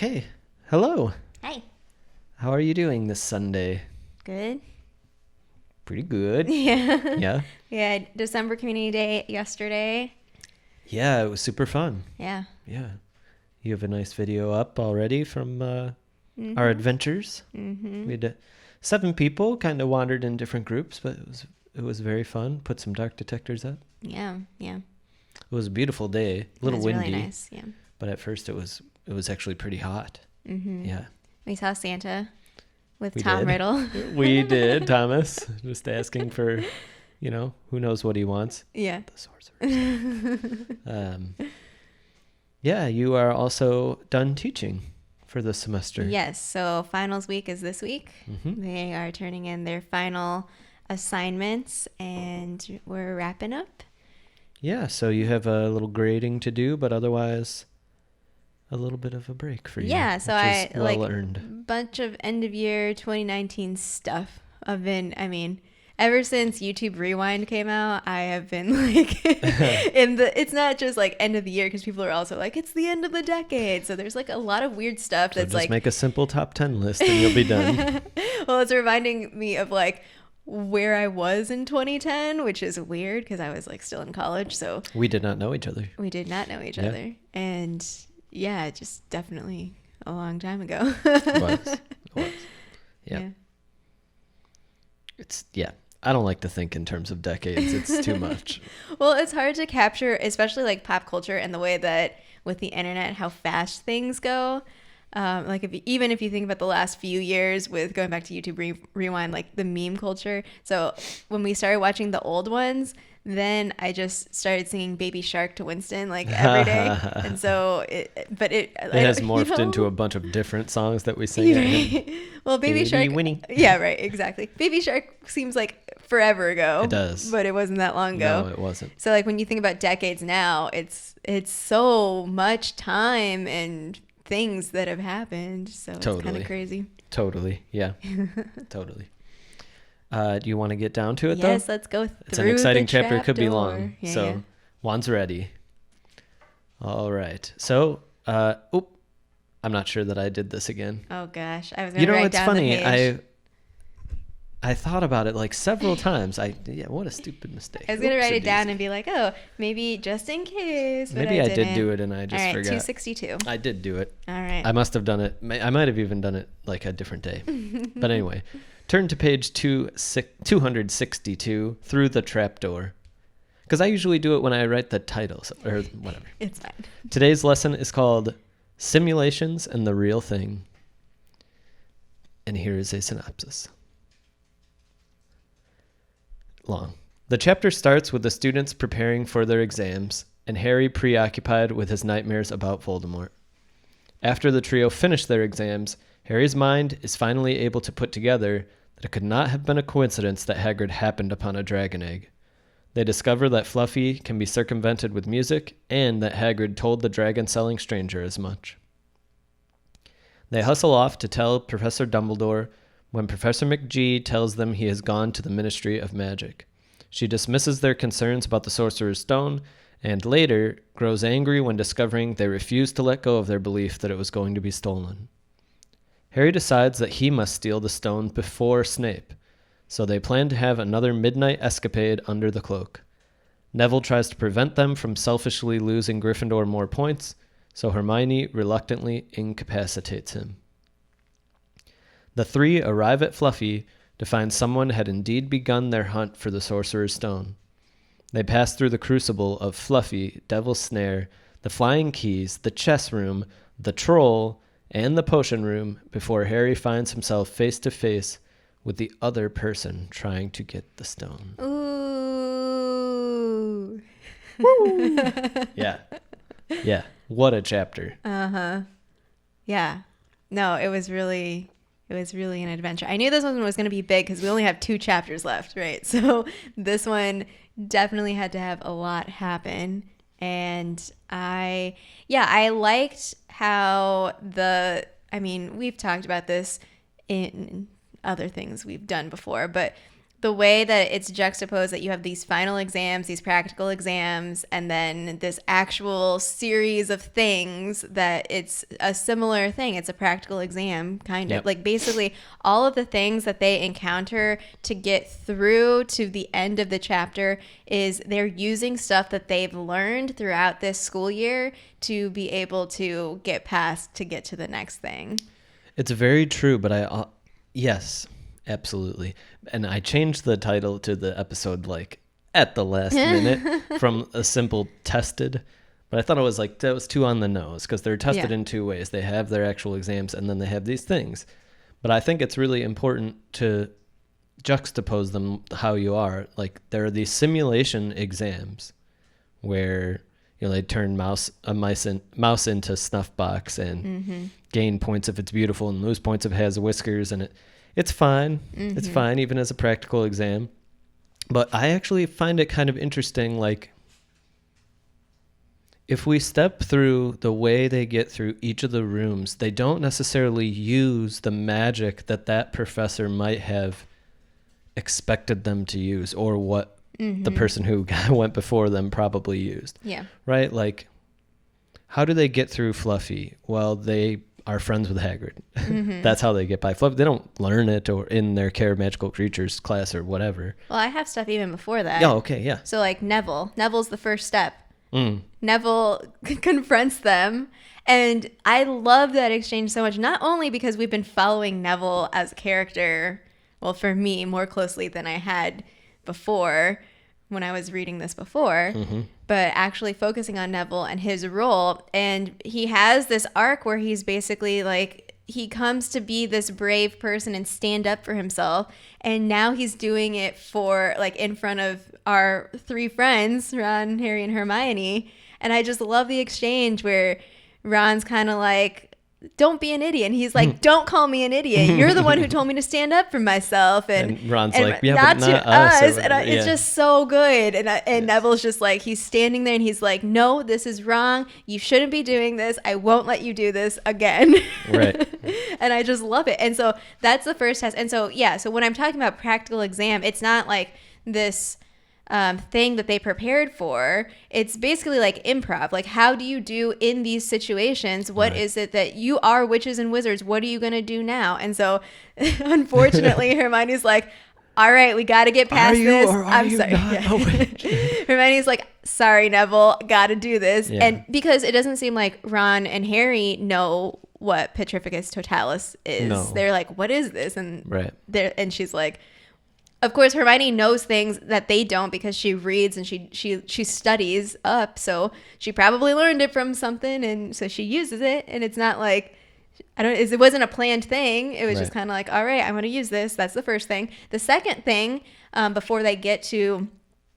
Okay. Hello. Hi. How are you doing this Sunday? Good. Pretty good. Yeah. Yeah. We had December Community Day yesterday. Yeah, it was super fun. Yeah. Yeah. You have a nice video up already from our adventures. Mm-hmm. We had 7 people, kind of wandered in different groups, but it was very fun. Put some dark detectors up. Yeah. Yeah. It was a beautiful day. A little it was windy. Really nice. Yeah. But at first it was actually pretty hot. Mm-hmm. Yeah. We saw Santa with We Tom did. Riddle. We did, Thomas. Just asking for, who knows what he wants. Yeah. The sorcerer. Yeah, you are also done teaching for the semester. Yes. So finals week is this week. Mm-hmm. They are turning in their final assignments and we're wrapping up. Yeah, so you have a little grading to do, but otherwise a little bit of a break for you. Yeah, so which is well like earned. Bunch of end of year 2019 stuff. Ever since YouTube Rewind came out, I have been like it's not just like end of the year because people are also like it's the end of the decade. So there's like a lot of weird stuff So that's just like make a simple top 10 list and you'll be done. Well, it's reminding me of like where I was in 2010, which is weird because I was like still in college. So We did not know each other. we did not know each Yeah. other. And yeah, just definitely a long time ago. It was. Yeah. Yeah. I don't like to think in terms of decades. It's too much. Well, it's hard to capture, especially like pop culture and the way that with the internet, how fast things go. Like even if you think about the last few years with going back to YouTube Rewind, like the meme culture. So when we started watching the old ones, then I just started singing Baby Shark to Winston like every day. And so it has morphed into a bunch of different songs that we sing. Well, Baby Shark. Winnie. Yeah, right. Exactly. Baby Shark seems like forever ago. It does. But it wasn't that long ago. No, it wasn't. So like when you think about decades now, it's so much time and things that have happened. So it's kind of crazy. Totally. Yeah. Totally. Do you want to get down to it though? Yes, let's go through It's an exciting the chapter. It could be trapdoor. long. Yeah, so yeah. Juan's ready. All right. So, I'm not sure that I did this again. Oh gosh, I was going to write it's down funny. the page. I thought about it like several times. What a stupid mistake. I was going to write it down Oopsie-daisy. and be like, oh, maybe just in case. But Maybe I did didn't. do it and I just All right, forgot. 262. I did do it. All right. I must have done it. I might have even done it like a different day. But anyway, turn to page 262 through the trapdoor. Because I usually do it when I write the titles or whatever. It's fine. Today's lesson is called Simulations and the Real Thing. And here is a synopsis. Long. The chapter starts with the students preparing for their exams and Harry preoccupied with his nightmares about Voldemort. After the trio finish their exams, Harry's mind is finally able to put together that it could not have been a coincidence that Hagrid happened upon a dragon egg. They discover that Fluffy can be circumvented with music and that Hagrid told the dragon-selling stranger as much. They hustle off to tell Professor Dumbledore when Professor McG tells them he has gone to the Ministry of Magic. She dismisses their concerns about the Sorcerer's Stone and later grows angry when discovering they refuse to let go of their belief that it was going to be stolen. Harry decides that he must steal the stone before Snape, so they plan to have another midnight escapade under the cloak. Neville tries to prevent them from selfishly losing Gryffindor more points, so Hermione reluctantly incapacitates him. The 3 arrive at Fluffy to find someone had indeed begun their hunt for the Sorcerer's Stone. They pass through the crucible of Fluffy, Devil's Snare, the Flying Keys, the chess room, the troll, and the potion room before Harry finds himself face to face with the other person trying to get the stone. Ooh. Yeah. Yeah. What a chapter. Uh-huh. Yeah. No, it was really an adventure. I knew this one was going to be big because we only have 2 chapters left, right? So this one definitely had to have a lot happen. And I liked how we've talked about this in other things we've done before, but the way that it's juxtaposed, that you have these final exams, these practical exams, and then this actual series of things, that it's a similar thing. It's a practical exam, kind of. Yep. Like, basically, all of the things that they encounter to get through to the end of the chapter is they're using stuff that they've learned throughout this school year to be able to get past, to get to the next thing. It's very true, but yes, absolutely. And I changed the title to the episode like at the last minute from a simple tested. But I thought it was like, that was too on the nose, because they're tested in two ways. They have their actual exams and then they have these things. But I think it's really important to juxtapose them how you are. Like, there are these simulation exams where, you know, they turn mouse into snuff box and gain points if it's beautiful and lose points if it has whiskers, and it's fine. It's fine even as a practical exam. But I actually find it kind of interesting, like, if we step through the way they get through each of the rooms, they don't necessarily use the magic that professor might have expected them to use, or what the person who went before them probably used. Yeah. Right? Like, how do they get through Fluffy? Well, they are friends with Hagrid. That's how they get by Fluffy. They don't learn it or in their Care of Magical Creatures class or whatever. Well, I have stuff even before that. Oh, okay, yeah. So, like, Neville's the first step. Neville confronts them, and I love that exchange so much, not only because we've been following Neville as a character, well, for me, more closely than I had before when I was reading this before, but actually focusing on Neville and his role. And he has this arc where he's basically like, he comes to be this brave person and stand up for himself. And now he's doing it for, like, in front of our three friends, Ron, Harry, and Hermione. And I just love the exchange where Ron's kind of like, don't be an idiot. And he's like, don't call me an idiot. You're the one who told me to stand up for myself. And Ron's like, yeah, not but not to us. And it's just so good. And Neville's just like, he's standing there and he's like, no, this is wrong. You shouldn't be doing this. I won't let you do this again. Right. And I just love it. And so that's the first test. And so, yeah, so when I'm talking about practical exam, it's not like this thing that they prepared for. It's basically like improv. Like, how do you do in these situations? What is it that you are witches and wizards? What are you going to do now? And so, unfortunately, Hermione's like, all right, we got to get past this. I'm sorry. Hermione's like, sorry, Neville, got to do this. Yeah. And because it doesn't seem like Ron and Harry know what Petrificus Totalis is. No. They're like, what is this? And and she's like, of course, Hermione knows things that they don't because she reads and she studies up. So she probably learned it from something, and so she uses it. And it's not like, it wasn't a planned thing. It was just kind of like, all right, I'm going to use this. That's the first thing. The second thing, before they get to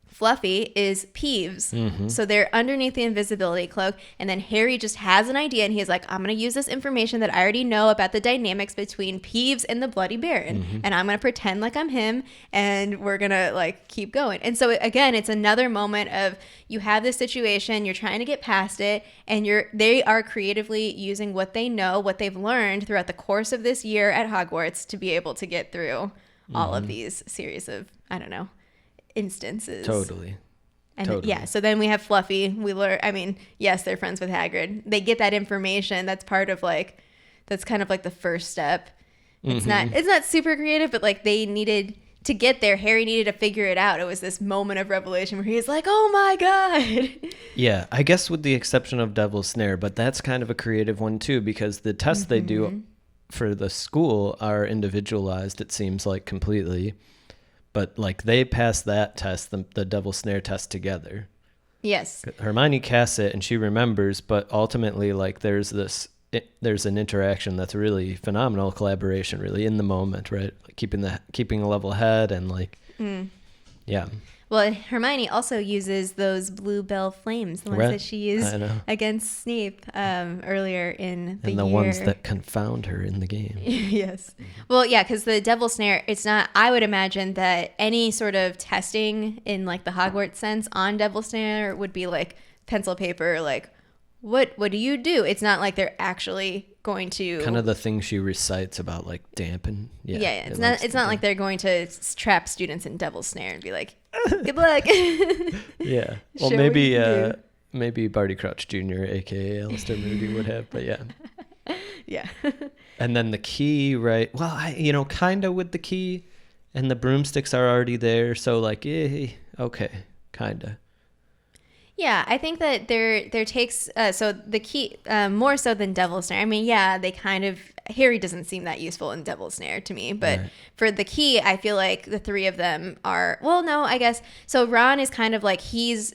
Fluffy, is Peeves. So they're underneath the invisibility cloak, and then Harry just has an idea, and he's like, I'm going to use this information that I already know about the dynamics between Peeves and the Bloody Baron, and I'm going to pretend like I'm him, and we're going to, like, keep going. And so, again, it's another moment of, you have this situation, you're trying to get past it, and they are creatively using what they know, what they've learned throughout the course of this year at Hogwarts to be able to get through all of these series of, I don't know, instances. Totally. And yeah, so then we have Fluffy. We learn, I mean, yes, they're friends with Hagrid. They get that information. That's part of, like, that's kind of like the first step. It's not super creative, but, like, they needed to get there. Harry needed to figure it out. It was this moment of revelation where he's like, oh my God. Yeah, I guess with the exception of Devil's Snare, but that's kind of a creative one too, because the tests they do for the school are individualized, it seems like, completely. But, like, they pass that test, the Devil's Snare test, together. Yes. Hermione casts it and she remembers, but ultimately, like, there's an interaction that's really phenomenal, collaboration, really in the moment, right? Like, keeping a level head and, like, yeah. Well, Hermione also uses those bluebell flames, the ones that she used against Snape earlier in the year. And the ones that confound her in the game. Yes. Well, yeah, because the Devil's Snare, it's not, I would imagine that any sort of testing in, like, the Hogwarts sense on Devil's Snare would be like pencil paper, like, what do you do? It's not like they're actually going to kind of the thing she recites about like dampen. Yeah. It's not like they're going to trap students in devil's snare and be like, good luck. Yeah. Well, maybe Barty Crouch Jr., aka Alistair Moody, would have, but yeah. Yeah. And then the key, right? Well, kind of with the key, and the broomsticks are already there, so like, okay, kind of. Yeah, I think that there takes so the key more so than Devil's Snare. I mean, yeah, they kind of Harry doesn't seem that useful in Devil's Snare to me, but right. For the key, I feel like the three of them are I guess so. Ron is kind of like he's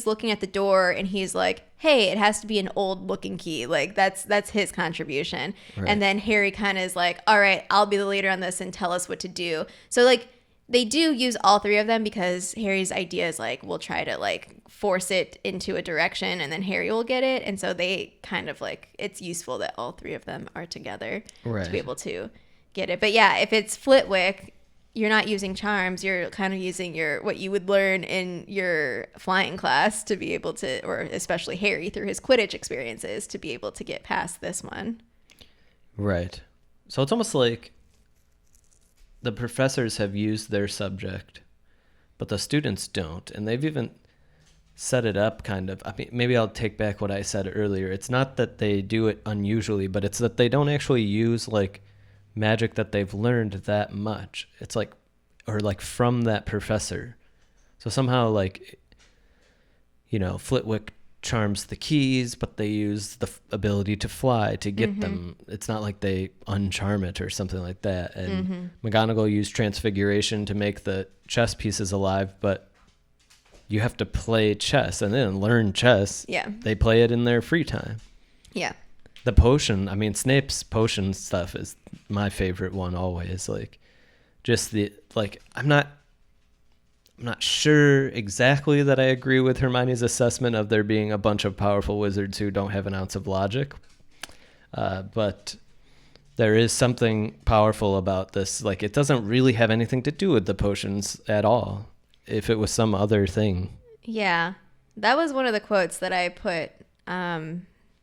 looking at the door and he's like, hey, it has to be an old looking key. Like that's his contribution. Right. And then Harry kind of is like, all right, I'll be the leader on this and tell us what to do. So like they do use all three of them because Harry's idea is like, we'll try to like force it into a direction and then Harry will get it. And so they kind of like, it's useful that all three of them are together to be able to get it. But yeah, if it's Flitwick, you're not using charms. You're kind of using what you would learn in your flying class to be able to, or especially Harry through his Quidditch experiences, to be able to get past this one. Right. So it's almost like the professors have used their subject, but the students don't. And they've even set it up kind of. I mean, maybe I'll take back what I said earlier. It's not that they do it unusually, but it's that they don't actually use like magic that they've learned that much. It's like, or like from that professor. So somehow like, Flitwick charms the keys, but they use the ability to fly to get them. It's not like they uncharm it or something like that. And McGonagall used transfiguration to make the chess pieces alive, but you have to play chess and then learn chess. Yeah. They play it in their free time. Yeah. The potion, I mean, Snape's potion stuff is my favorite one always. Like, just I'm not sure exactly that I agree with Hermione's assessment of there being a bunch of powerful wizards who don't have an ounce of logic. But there is something powerful about this. Like, it doesn't really have anything to do with the potions at all. If it was some other thing. Yeah. That was one of the quotes that I put.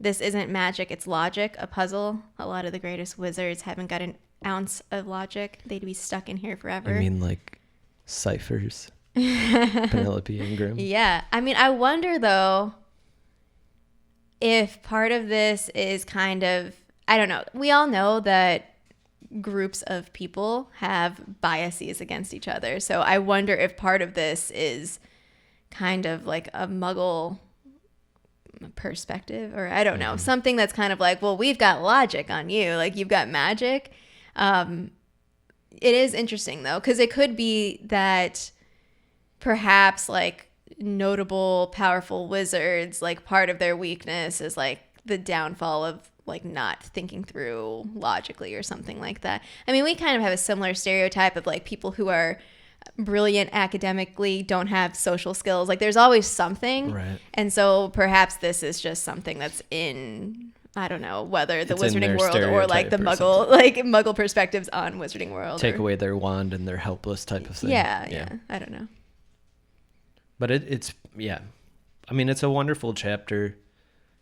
This isn't magic, it's logic, a puzzle. A lot of the greatest wizards haven't got an ounce of logic. They'd be stuck in here forever. I mean, like, ciphers. Penelope Ingram. Yeah. I mean, I wonder, though, if part of this is kind of, I don't know. We all know that groups of people have biases against each other. So I wonder if part of this is kind of like a Muggle perspective, or I don't know, something that's kind of like, well, we've got logic on you, like you've got magic. It is interesting though, because it could be that perhaps like notable powerful wizards, like part of their weakness is like the downfall of like not thinking through logically or something like that. I mean, we kind of have a similar stereotype of like people who are brilliant academically don't have social skills. Like there's always something. Right. And so perhaps this is just something that's in, I don't know, whether the Wizarding World or like the Muggle perspectives on Wizarding World. Take away their wand and they're helpless type of thing. Yeah. I don't know. But it's I mean, it's a wonderful chapter.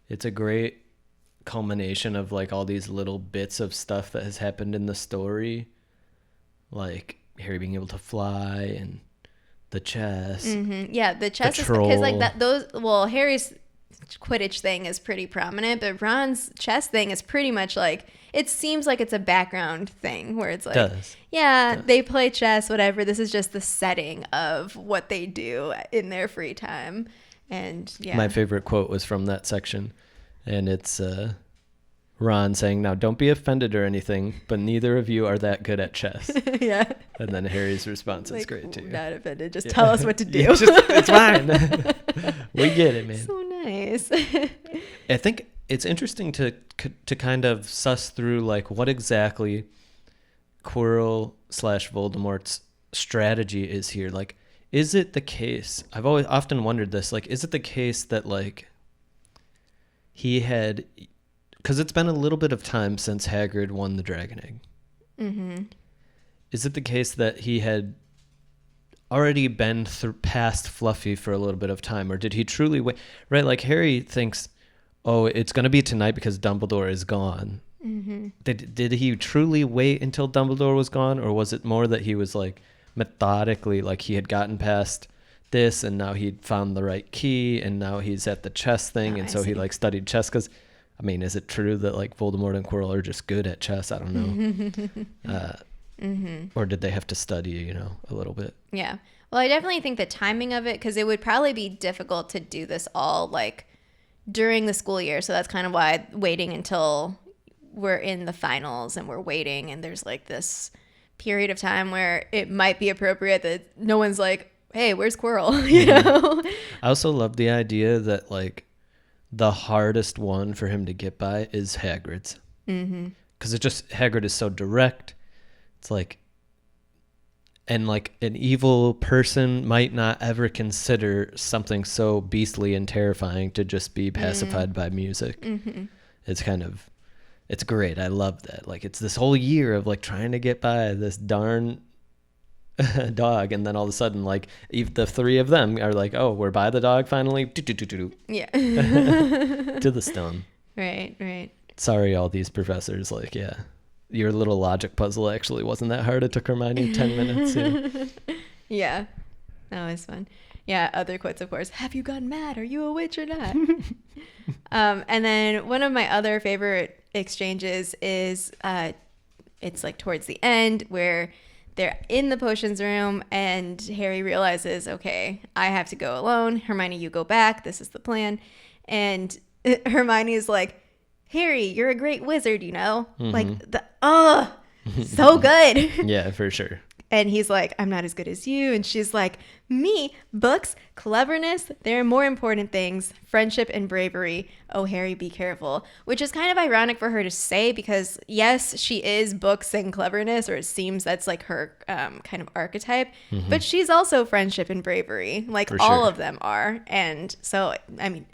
It's a great culmination of like all these little bits of stuff that has happened in the story, like Harry being able to fly and the chess. Yeah, the chess is because like that. Harry's Quidditch thing is pretty prominent, but Ron's chess thing is pretty much like, it seems like it's a background thing where it's like, they play chess, whatever. This is just the setting of what they do in their free time. And my favorite quote was from that section. And it's Ron saying, now don't be offended or anything, but neither of you are that good at chess. Yeah. And then Harry's response is great too. Not offended. Just tell us what to do. It's fine. We get it, man. So nice. I think it's interesting to kind of suss through like what exactly Quirrell/Voldemort's strategy is here. Like, is it the case? I've often wondered this. Like, is it the case that like he had, because it's been a little bit of time since Hagrid won the Dragon Egg. Mm-hmm. Is it the case that he had already been past Fluffy for a little bit of time, or did he truly wait? Right, like Harry thinks, oh, it's going to be tonight because Dumbledore is gone. Did he truly wait until Dumbledore was gone, or was it more that he was like methodically, like he had gotten past this and now he'd found the right key and now he's at the chess thing, Oh, and I so he see. like studied chess? Because I mean, is it true that like Voldemort and Quirrell are just good at chess? I don't know. Or did they have to study, you know, a little bit? Yeah. Well, I definitely think the timing of it, because it would probably be difficult to do this all like during the school year. So that's kind of why waiting until we're in the finals and we're waiting and there's like this period of time where it might be appropriate that no one's like, hey, where's Quirrell? You know? I also love the idea that like the hardest one for him to get by is Hagrid's. Because Hagrid is so direct. It's like, and like an evil person might not ever consider something so beastly and terrifying to just be pacified by music. It's kind of, it's great. I love that. Like it's this whole year of like trying to get by this darn dog, and then all of a sudden like the three of them are like, oh, we're by the dog finally. Yeah. To the stone. Right. Sorry, all these professors. Like, yeah, your little logic puzzle actually wasn't that hard. It took Hermione 10 minutes. Yeah. Yeah. That was fun. Yeah. Other quotes, of course. Have you gotten mad? Are you a witch or not? And then one of my other favorite exchanges is it's like towards the end where they're in the potions room and Harry realizes, okay, I have to go alone. Hermione, you go back. This is the plan. And Hermione is like, Harry, you're a great wizard, you know? Like, so good. Yeah, for sure. And he's like, I'm not as good as you. And she's like, me, books, cleverness, there are more important things, friendship and bravery. Oh, Harry, be careful. Which is kind of ironic for her to say because, yes, she is books and cleverness, or it seems that's like her kind of archetype. But she's also friendship and bravery. Like, For all sure. of them are. And so, I mean,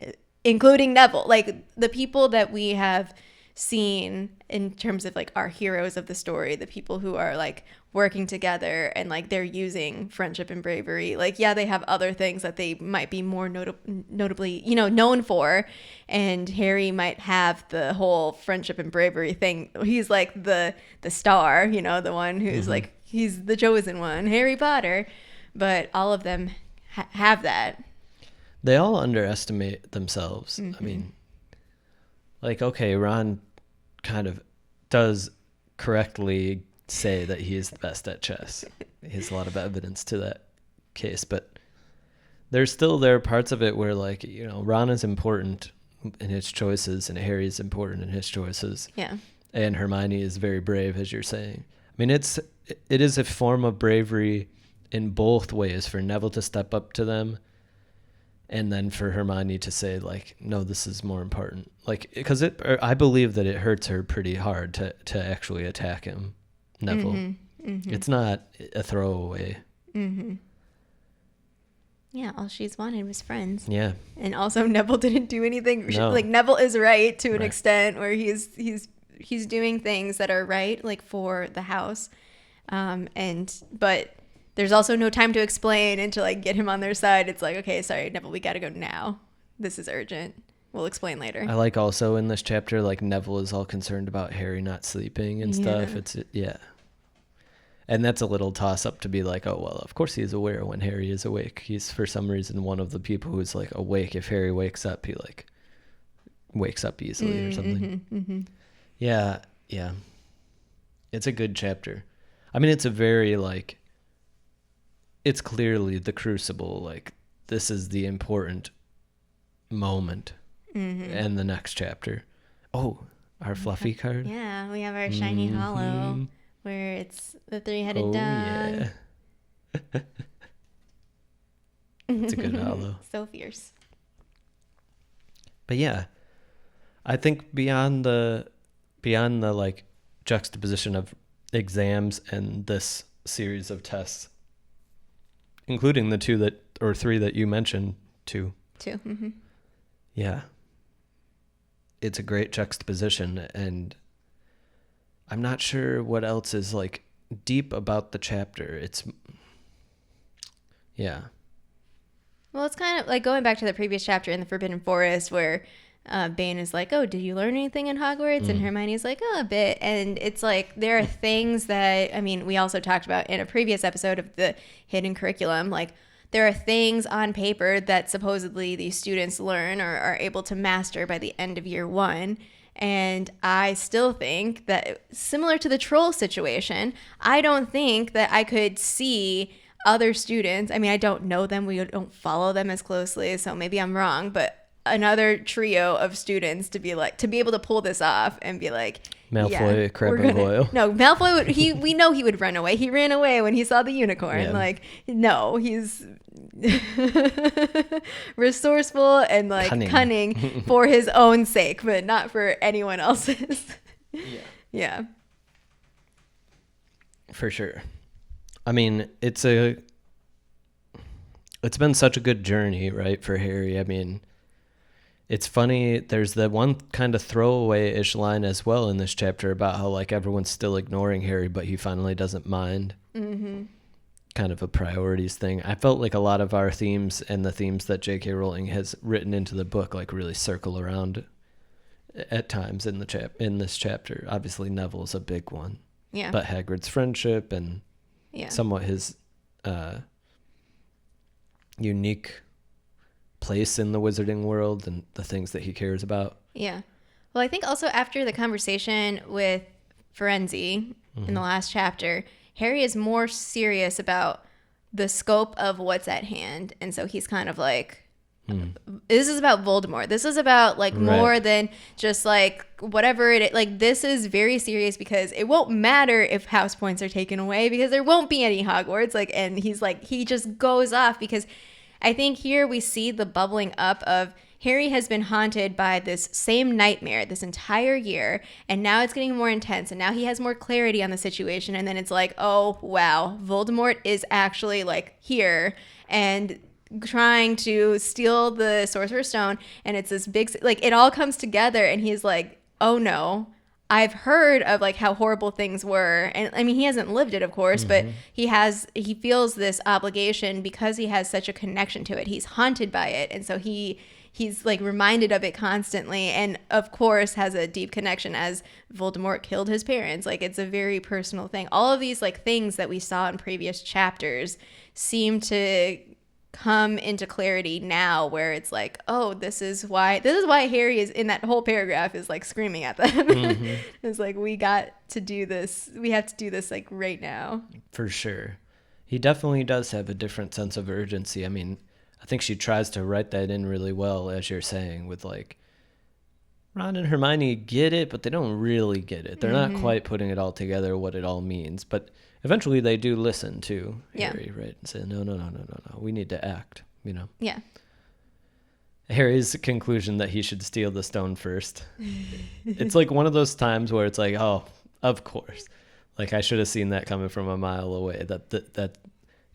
including Neville, like the people that we have seen in terms of like our heroes of the story, the people who are like working together and like they're using friendship and bravery. Like, yeah, they have other things that they might be more notably, you know, known for. And Harry might have the whole friendship and bravery thing. He's like the star, you know, the one who's like, he's the chosen one, Harry Potter. But all of them have that. They all underestimate themselves. I mean, like, okay, Ron kind of does correctly say that he is the best at chess. He has a lot of evidence to that case, but there are parts of it where, like, you know, Ron is important in his choices and Harry is important in his choices. Yeah. And Hermione is very brave, as you're saying. I mean, it is a form of bravery in both ways, for Neville to step up to them and then for Hermione to say, like, no, this is more important. Like, because I believe that it hurts her pretty hard to actually attack him, Neville. It's not a throwaway. Yeah, all she's wanted was friends. Yeah. And also Neville didn't do anything. No. Like, Neville is right to an Right. extent where he's doing things that are right, like for the house. But there's also no time to explain and to like get him on their side. It's like, okay, sorry, Neville, we got to go now. This is urgent. We'll explain later. I like also in this chapter, like, Neville is all concerned about Harry not sleeping and stuff. Yeah. And that's a little toss up to be like, oh, well, of course he's aware when Harry is awake. He's for some reason one of the people who's like awake. If Harry wakes up, he like wakes up easily or something. Yeah. It's a good chapter. I mean, it's a very like, it's clearly the crucible. Like, this is the important moment. And the next chapter. Oh, our fluffy card. Yeah, we have our shiny hollow where it's the three-headed dog. Yeah. It's a good hollow. So fierce. But yeah, I think beyond the like juxtaposition of exams and this series of tests, including the three that you mentioned, two. Yeah. It's a great juxtaposition, and I'm not sure what else is like deep about the chapter. Yeah. Well, it's kind of like going back to the previous chapter in the Forbidden Forest where Bane is like, oh, did you learn anything in Hogwarts? And Hermione's like, oh, a bit. And it's like, there are things that, I mean, we also talked about in a previous episode of the hidden curriculum, like there are things on paper that supposedly these students learn or are able to master by the end of year one. And I still think that, similar to the troll situation, I don't think that I could see other students. I mean, I don't know them. We don't follow them as closely. So maybe I'm wrong, but another trio of students to be able to pull this off and be like, Malfoy, Crabbe and Goyle. No, Malfoy we know he would run away. He ran away when he saw the unicorn. Yeah. Like, no, he's resourceful and like cunning for his own sake, but not for anyone else's. Yeah. For sure. I mean, it's been such a good journey, right, for Harry. I mean, it's funny, there's the one kind of throwaway-ish line as well in this chapter about how, like, everyone's still ignoring Harry, but he finally doesn't mind. Mm-hmm. Kind of a priorities thing. I felt like a lot of our themes and the themes that J.K. Rowling has written into the book, like, really circle around at times in this chapter. Obviously, Neville's a big one. Yeah. But Hagrid's friendship and somewhat his unique place in the wizarding world and the things that he cares about. Yeah. Well, I think also after the conversation with Firenze in the last chapter, Harry is more serious about the scope of what's at hand. And so he's kind of like, this is about Voldemort. This is about like more than just like whatever it is. Like, this is very serious because it won't matter if house points are taken away because there won't be any Hogwarts. Like, and he's like, he just goes off because I think here we see the bubbling up of Harry has been haunted by this same nightmare this entire year, and now it's getting more intense, and now he has more clarity on the situation, and then it's like, oh, wow, Voldemort is actually, like, here, and trying to steal the Sorcerer's Stone, and it's this big, like, it all comes together, and he's like, oh, no. I've heard of like how horrible things were, and I mean, he hasn't lived it, of course, but he feels this obligation because he has such a connection to it. He's haunted by it, and so he's like reminded of it constantly, and of course has a deep connection as Voldemort killed his parents. Like, it's a very personal thing. All of these like things that we saw in previous chapters seem to come into clarity now, where it's like, oh, this is why Harry is in that whole paragraph is like screaming at them. It's like, we have to do this like right now. For sure. He definitely does have a different sense of urgency. I mean, I think she tries to write that in really well, as you're saying, with like Ron and Hermione get it, but they don't really get it. They're not quite putting it all together, what it all means, but eventually they do listen to Harry, right? And say, no, we need to act, you know? Yeah. Harry's conclusion that he should steal the stone first. It's like one of those times where it's like, oh, of course. Like, I should have seen that coming from a mile away. That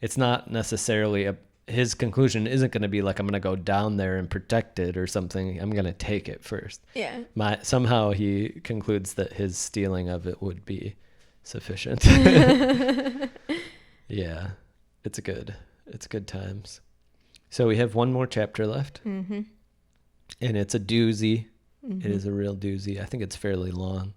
it's not necessarily his conclusion isn't going to be like, I'm going to go down there and protect it or something. I'm going to take it first. Yeah. Somehow he concludes that his stealing of it would be sufficient. Yeah, it's good times. So we have one more chapter left, and it's a doozy. It is a real doozy. I think it's fairly long,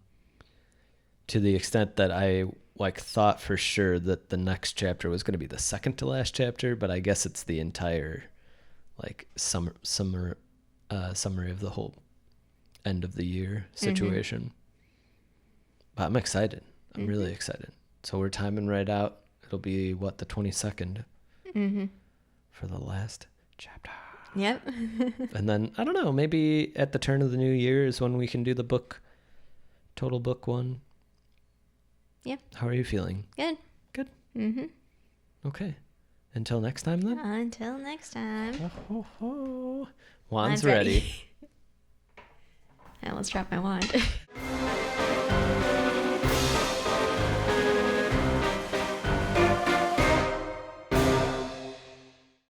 to the extent that I like thought for sure that the next chapter was going to be the second to last chapter, but I guess it's the entire like summary of the whole end of the year situation. But I'm excited. I'm really excited. So we're timing right out. It'll be the 22nd for the last chapter. Yep. And then I don't know, maybe at the turn of the new year is when we can do the total book one. Yeah. How are you feeling? Good. Good. Okay. Until next time then. Until next time. Wand's ready. I almost dropped my wand.